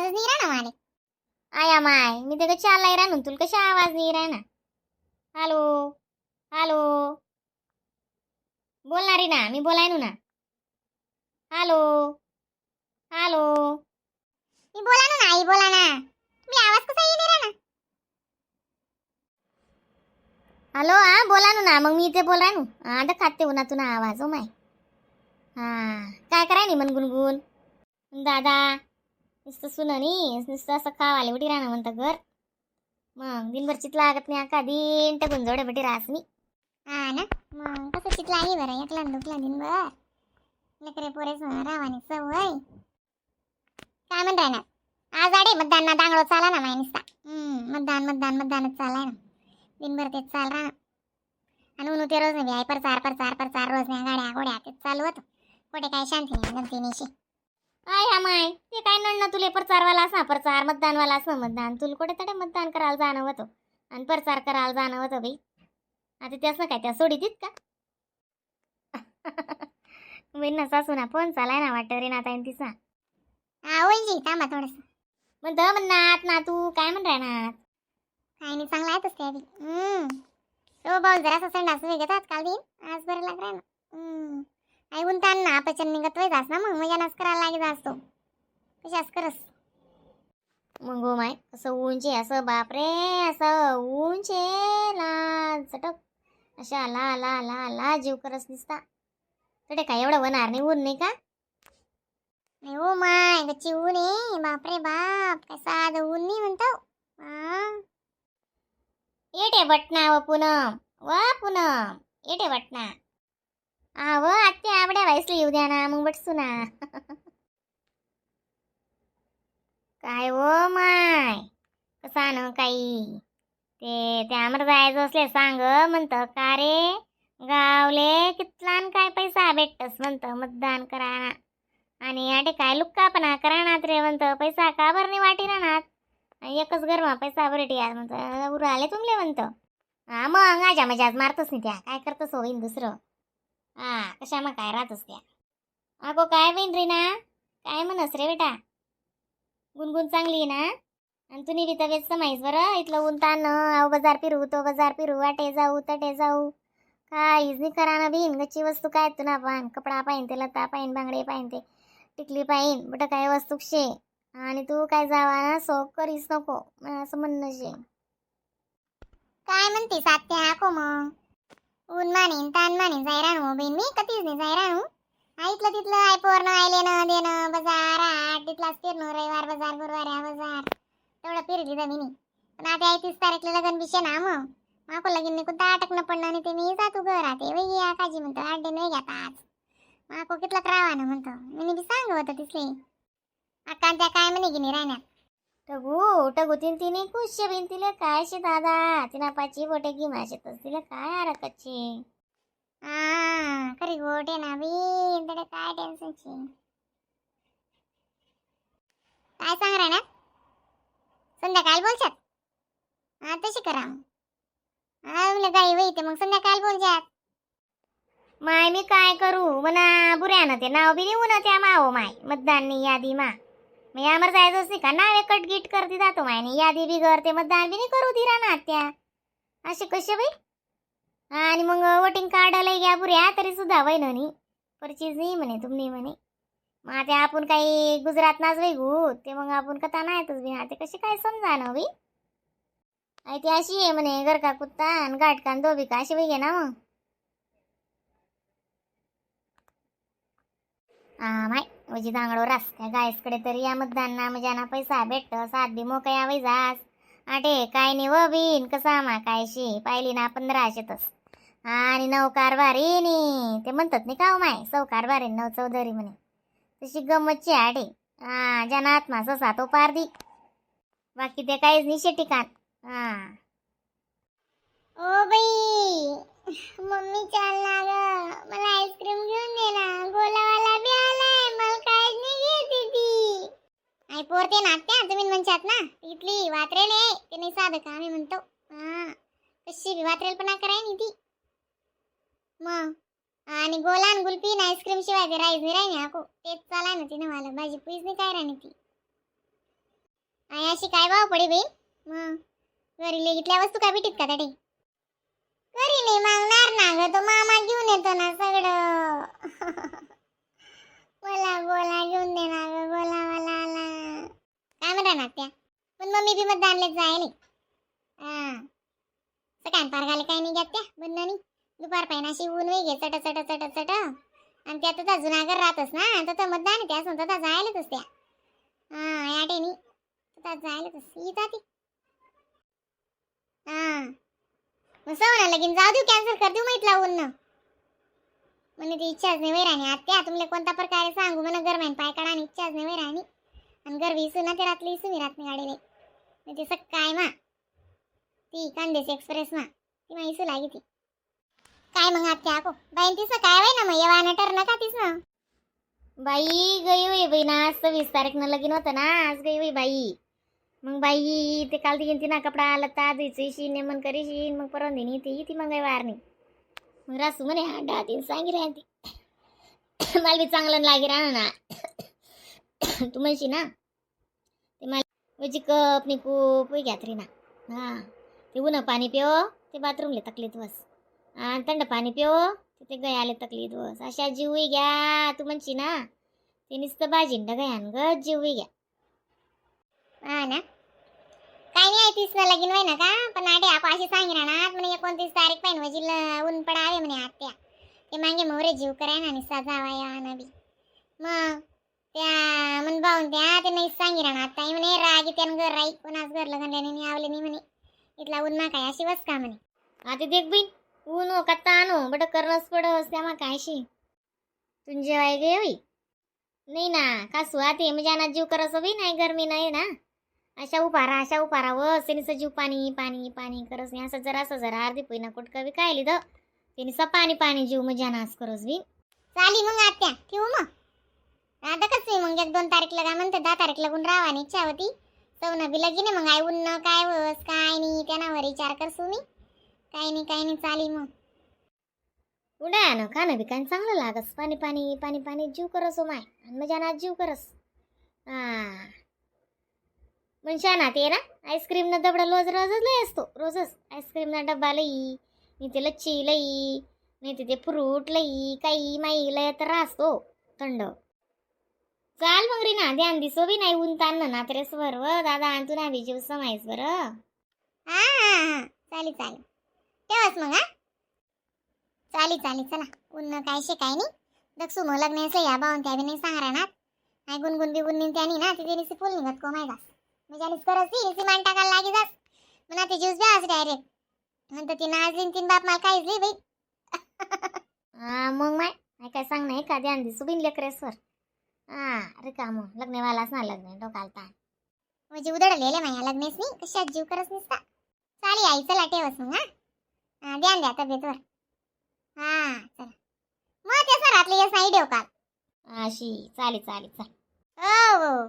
आवाजच नाही राहणार मला. आया माय मी ते कशी आलाय राहून तुला कशा आवाज नाही राहणार. हॅलो हॅलो बोलणारी ना मी बोलायनो ना. हॅलो हॅलो मी बोला ना आई बोला ना. मी आवाज कसा येईल रे ना. हॅलो हा बोला ना मग मी इथे बोल राहू आता खाते उन्हातून आवाज हो माय. हा काय कराय नाही मन गुणगुण दादा नुसतं सुननी नुसतं असं खावाले बटी राहणं म्हणतं घर. मग दिनभर चित लागत नाही का दिन टाकून जोड्या बटी राहस मी. हा ना मग कसं चित लागे बरं एकला दुखला दिनभर लेकरे पोरेच रावाने सवय. काय म्हण राहणार आज आडे मतदान ना दांगडो चाला ना माय निसता. मतदान मतदान मतदानच चालाय ना दिनभर तेच चाल राहणार. आणि उन्हू ते रोज नाही प्रचार रोज नाही गाड्या गोड्या तेच चालू होतं. कुठे काय शांती नाही गमतीनेशी. आय हा माय ते काय नडणं तुले प्रचारवाला असा प्रचार मतदानवाला असं मतदान तुला कुठे तडे मतदान करायला जाणं होतं आणि प्रचार करायला जाणं होतं बाई. आता त्याचं काय त्या सोडीतीत का. बहिण सासूना फोन चालाय ना वाटतं रे नाता तिचा. हा वैजी थांबा थोडंसं म्हणतं म्हणणार ना तू काय म्हण राहणार. काय नाही चांगला आहेतच ते आधी. तो भाऊ जरा संडास घेतात काल दिन आज बरं लाग ना. आई उनतान ना अपचन निघत वय जास ना मग मजानच करायला लागे जास तो कशाच करस. मग हो माय असं ऊनचे असं बापरे असं ऊनचे ला चटक अशा ला ला ला ला जीव करस दिसता. तडे काय एवढं होणार नाही ऊन नाही का. नाही हो माय गच्ची ऊन आहे बापरे बाप काय साधं ऊन नाही म्हणतो. येटे बटना व पूनम येटे बटना. आव आत्या आवड्या वाईसली येऊ द्या ना मग बटसू ना. काय हो माय कसा न काही ते आम्हाला जायचं असले सांग म्हणतं का रे गावले कितलान काय पैसा भेटतस म्हणतं मतदान करा आणि आटे काय लुक्कापणा करानात रे म्हणतं पैसा का बरं नाही वाटी राहणार. एकच घरमा पैसा बरटी आज म्हणतं उराले तुमले म्हणतं. हा मग आजा मजाज मारतच नाही त्या काय करतस होईन दुसरं. हा कशा मग काय राहतस त्या. अगो काय बहीण रे ना काय म्हणस रे बेटा गुणगुण चांगली आहे ना. आणि तुम्ही बी तब्येत समाईस बरं इथलं ऊन ताण आव बाजार फिरू तो बाजार फिरू वाटे जाऊ तटे जाऊ काहीच नाही करा ना बीन गच्ची वस्तू काय तुला पान कपडा पाहिन ते लता पाहिन बांगडे पाहिन ते टिकली पाहिन बट काय वस्तू शे आणि तू काय जावा ना सोप करीस नको असं म्हणणं शे. काय म्हणते सात्या आको मग ऊन मानेन तान मानेन जाय राहू बहीण मी कधीच नाही जाय राहू. ऐकलं तिथलं आय पोरनं आयले ना देणं बाजार आठ तिथलाच फिरणं रविवार बाजार गुरुवार बाजार तेवढं फिरली जमिनी. पण आता 31 तारीखला लगन विषय ना मग माको लगीन निघून अटकणं पडणं आणि ते मी जातो घरात वही आकाजी म्हणतो 8 दिन नाही घ्या आज माको कितला रावा ना म्हणतो मी बी सांग होतं तिथले आकान त्या काय म्हणे की नाही राहण्यात. टगू टगू तिने खुश बिन तिला काय शे दादा तिना पाची बोटे की माशेतच तिला काय आरकचे. हा खरी गोटे ना बिन तडे काय टेन्शन शे. काय सांग राहणार संध्याकाळी बोलशात. हा तशी करा मग गाई वैते मग संध्याकाळी बोलशात. माय मी काय करू म्हणा बुऱ्यानं ते नाव बी निघून त्या मावो माय मतदान यादी मा मी आमर जायचं नाही का नाव कट गिट करते जातो माय यादी बी करते मतदान बी नाही करू दिरा ना त्या असे कसे बाई. आणि मग वोटिंग कार्ड लई घ्या बुऱ्या तरी सुद्धा वैननी परचीज नाही म्हणे तुम्ही म्हणे मग आता आपण काही गुजरात नाच वेगू ते मग आपण कथा नाहीतच बी ते कशी काय समजा ना बी. आई ती अशी आहे म्हणे घर का कुत्ता आणि गाठकान दोबी का अशी वेगे ना मग. माय वजी दांगडो रास त्या गायसकडे तरी या मतदानना मजाना पैसा भेटत सात बी मोकया वैजास आटे काय नाही व बीन कसा मा कायशी पाहिली ना 1500तच आणि 9 कारभारी नी ते म्हणतात नाही का हो माय 100 कारभारी 9 चौधरी म्हणे तशी गमतची आडे. ज्याना आत्मा ससा तो पारदी बाकी ते काहीच नाही ठिकाण. ओ बाई मम्मी चाल ना ग मला आईस्क्रीम घेऊन दे ना गोलावाला बी आलाय मला काहीच नाही घेते ती. आई पोरते नात्या तुम्ही म्हणतात ना इथली वात्रेल आहे ते नाही साधं का आम्ही म्हणतो. कशी बी वात्रेल पण कराय नाही ती मग. आणि गोलान गुलपी ना आईस्क्रीम शिवाय ते राईस नाही राही आको तेच चालाय ना तिने मला भाजी पुईच नाही काय राणी ती. आई अशी काय भाव पडे बाई. मग घरी लेगितल्या वस्तू काय भेटीत का त्याडे? घरी नाही मागणार ना ग, तो मामा घेऊन येतो ना सगळं. मला गोला घेऊन दे ना ग, गोला मला आला. काय म्हणा ना त्या, पण मम्मी बी मत आणले जायले. सकाळ पार घाले काही नाही घेत त्या बंदानी. दुपार पाहिजे अशी ऊन वेगे चट चट चट चट, आणि त्यात आता जुनागर राहतस ना, तर मतदान त्या असं तर जायलाच त्या. या टेनी जायलाच येतात. मग सवना लगीन जाऊ देऊ, कॅन्सल कर देऊ माहित लावून ना. म्हणे ती इच्छाच नाही वैराणी आत्या, तुमले कोणता प्रकारे सांगू म्हणा गरमाईन पाय काढा आणि इच्छाच नाही वैराणी. आणि घर विसू ना ते रात्री इसू मी रात्री गाडीले ते सकाळी मा ती कांदेस एक्सप्रेस मा ती मा इसू लागी ती. काय मग आत्या आको बाईन तीस काय वय ना मग येवाना ठरना का तीस ना. बाई गई वय बाई ना, 26 तारीखनं लगीन होतं ना, आज गई वय बाई. मग बाई ते काल ती ना कपडा लत्ता धुयची नेमन करीशी, मग परवून देणी ती मग काही वार नाही. मग रासू म्हणे हा 10 दिन सांगी राहते. मला बी चांगलं लागी राहणार ना. तू म्हणशी ना ते मला वजी कप नि कूप वय घ्या तरी ना. ते उन्हा पाणी पिओ ते बाथरूमले तकलीत बस, आणि थंड पाणी पिओ ते गय आले तकलीत बस. अशा जीवही घ्या तू म्हणशी ना, ते नुसतं बाजींड गयान ग जीवही घ्या. ना काही नाही 30 लगीन वय ना का, पण आडे आपण अशी सांगी राहणार म्हणे 29 तारीख पाहिजे वजीला ऊन पडावे म्हणे आत्या. ते मागे मोरे जीव कराय ना निसा जावाया ना बी. मग त्या मन भाऊन त्या ते नाही सांगी राहणार ताई म्हणे रागी त्यान घर राई कोणाच घर लगनल्याने नाही आवले नाही म्हणे, इथला ऊन मा काय अशी बस का म्हणे. आता देख बी ऊन हो कत्ता आणो बट करनस पडस त्या मा कायशी तुझे जेवाय गे होई नाही ना कासू आते म्हणजे अनात जीव करस बी नाही गरमी नाही ना. अशा उपारा व सेनिस जीव पाणी पाणी पाणी करस नाही. असं जरा अर्धी पहिना कुटका बी काय लिहिलं ते निसा पाणी पाणी जीव म्हणजे अनास करस बी. चाली मग आत्या ठेवू मग आता कसं मग 1-2 तारीखला काय म्हणते 10 तारीखला गुण राहावानी इच्छा होती. सवना बी लगीन मग आई उन्न काय वस काय नाही त्यानावर विचार करसू मी. काही नाही चाली मग उड्या ना खाणं बी काय चांगलं लागस. पाणी पाणी पाणी पाणी जीव करस हो माय आणि मजा ना जीव करस. म्हणजे ना ते ना आईस्क्रीम ना डबडा रोजच लई असतो. रोजच आईस्क्रीम ना डब्बा लई नाही ते लच्ची लई नाही ते फ्रूट लई काही माई लय तर असतो थंड. चाल मग रे ना ध्यान दिसो बी नाही ऊन ताण ना त्रेस वर व दादा आणतो ना बी जीव समायस बरं. चाली ठेवस मग. चाली चला ऊन काय शे काय नाही दक्षू मग लग्नाचं या बावून त्या बी नाही सांगणार नाही गुणगुण बिगुन नाही त्यानी ना तिथे निसी फुल निघत को माय म्हणजे करत ती मान टाकायला लागी जास म्हणा ते ज्यूस द्या डायरेक्ट म्हणतं ती नाजलीन तीन बाप मला काहीच नाही बाई. मग माय काय सांग नाही का ध्यान दिसू बिन लेकरेसवर. अरे का मग लग्नवालाच ना लग्न डोकालता म्हणजे उधळलेले माया लग्नेस नाही कशात जीव करस नसता. चाली आई चला ठेवस मग. ध्यान द्या तब्येतवर. चला मग ते सरातले येस नाही ठेव काल अशी चाली चाल. हो